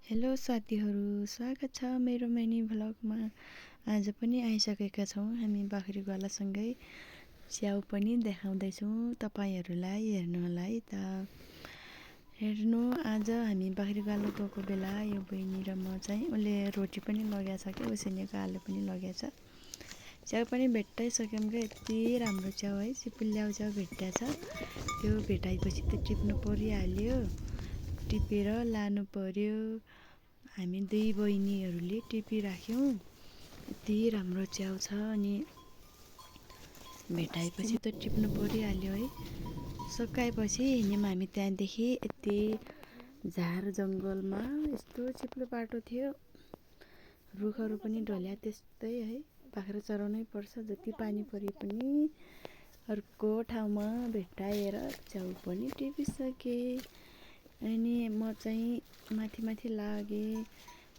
Hello साथीहरू, स्वागत छ मेरो मिनी भ्लगमा। आज पनि आइसकेका छौँ हामी बाख्रीगोलासँगै च्याउ पनि देखाउँदैछौँ तपाईँहरूलाई हेर्नलाई त। हेर्नु, आज हामी बाख्रीगोला गएको बेला यो बहिनी र म चाहिँ उसले रोटी पनि लगेको छ कि उसिनेको आलु पनि लगेको छ। च्याउ पनि भेटाइसक्यौँ क्या, यति राम्रो च्याउ है, सिपुल्याउ च्याउ भेट्टाछ। त्यो भेटाएपछि त टिप्नु परिहाल्यो, टिपेर लानु पर्यो। हामी दुई बहिनीहरूले टिपिराख्यौँ। यति राम्रो च्याउ छ, अनि भेटाएपछि त टिप्नु परिहाल्यो है। सकाएपछि हिँड्यौँ हामी त्यहाँदेखि। यति झार जङ्गलमा यस्तो चिप्लो बाटो थियो, रुखहरू पनि ढल्या त्यस्तै है। बाख्रा चराउनै पर्छ, जति पानी परे पनि। अर्को ठाउँमा भेटाएर च्याउ पनि टिपिसकेँ। अनि म चाहिँ माथि माथि लागेँ।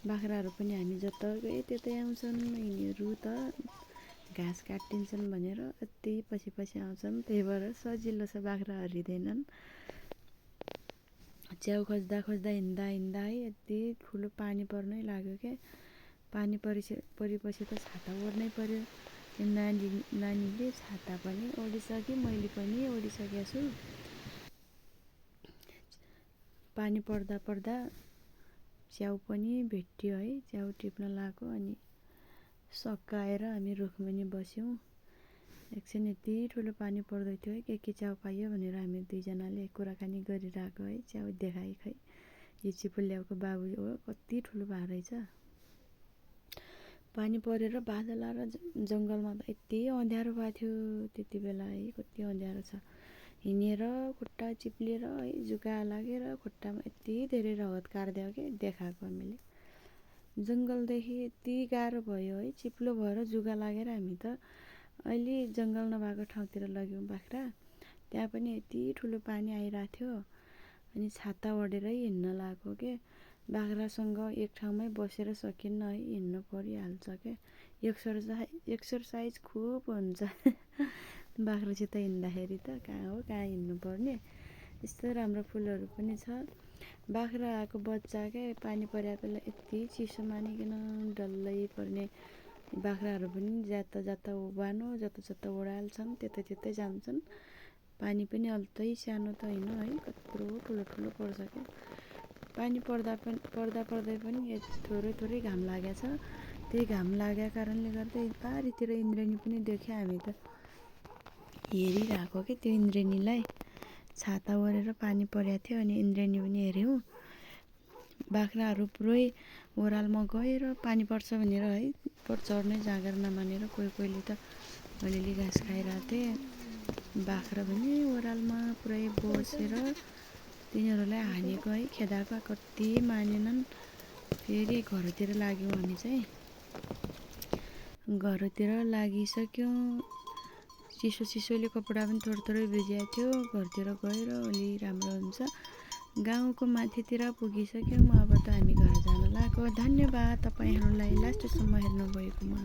बाख्राहरू पनि हामी जता गए त्यतै आउँछन्, यिनीहरू त घाँस काटिन्छन् भनेर यति पछि पछि आउँछन्। त्यही भएर सजिलो छ, बाख्रा हरिँदैनन्। च्याउ खोज्दा खोज्दा हिँड्दा हिँड्दा है यति ठुलो पानी पर्नै लाग्यो क्या। पानी परेपछि त छाता ओढ्नै पर्यो। नानीले छाता पनि ओढिसक्यो, मैले पनि ओढिसकेको छु। पानी पर्दा पर्दा च्याउ पनि भेट्यो है। च्याउ टिप्न लगाएको, अनि सकाएर हामी रुखमुनि बस्यौँ। एकछिन यति ठुलो पानी पर्दै थियो है, के च्याउ पाइयो भनेर हामी दुईजनाले कुराकानी गरिरहेको है। च्याउ देखाइ खै, यो चिपुल्याउको बाबु हो, कति ठुलो भएको रहेछ। पानी परेर बादल आएर जङ्गलमा त यति अँध्यारो भएको थियो त्यति बेला है, कति अँध्यारो छ। हिँडेर खुट्टा चिप्लेर है, जुका लागेर खुट्टामा यति धेरै रगत काट्दियो कि देखाएको हामीले। जङ्गलदेखि यति गाह्रो भयो है, चिप्लो भएर जुगा लागेर हामी त अहिले जङ्गल नभएको ठाउँतिर लग्यौँ बाख्रा। त्यहाँ पनि यति ठुलो पानी आइरहेको थियो, अनि छाता ओढेरै हिँड्न लागेको के। बाख्रासँग एक ठाउँमै बसेर सकिन्न है, हिँड्नु परिहाल्छ क्या। एक्सर्साइज खुब हुन्छ बाख्रासित हिँड्दाखेरि त। कहाँ हिँड्नुपर्ने। यस्तो राम्रो फुलहरू पनि छ। बाख्राको बच्चा क्या, पानी परेको बेला यति चिसो मानिकन डल्लै पर्ने। बाख्राहरू पनि जाता जाता उभानो, जता जता ओह्राल्छन् त्यतै त्यतै जान्छन्। पानी पनि अल्तै सानो त होइन है, कत्रो ठुलो ठुलो पर्छ क्या। पानी पर्दै पनि थोरै थोरै घाम लागेको छ। त्यही घाम लागेको कारणले गर्दा पारितिर इन्द्रेणी पनि देख्यो हामी त। हेरिरहेको क्या त्यो इन्द्रेणीलाई। छाता ओढेर पानी परेको थियो, अनि इन्द्रेणी पनि हेऱ्यौँ। बाख्राहरू पुरै ओह्रालमा गएर पानी पर्छ भनेर है, चढ्नै जाँगर नमानेर कोही कोहीले त अलिअलि घाँस खाइरहेको थिए। बाख्रा पनि ओह्रालमा पुरै बसेर तिनीहरूलाई हानेको है, खेदाएको। कति मानेनन्। फेरि घरतिर लाग्यौँ हामी चाहिँ। घरतिर लागिसक्यौँ। चिसो चिसोले कपडा पनि थोरै थोरै भिजेको थियो। घरतिर गएर अलि राम्रो हुन्छ। गाउँको माथितिर पुगिसक्यौँ। अब त हामी घर जान लागेको। धन्यवाद तपाईँहरूलाई लास्टसम्म हेर्नुभएकोमा।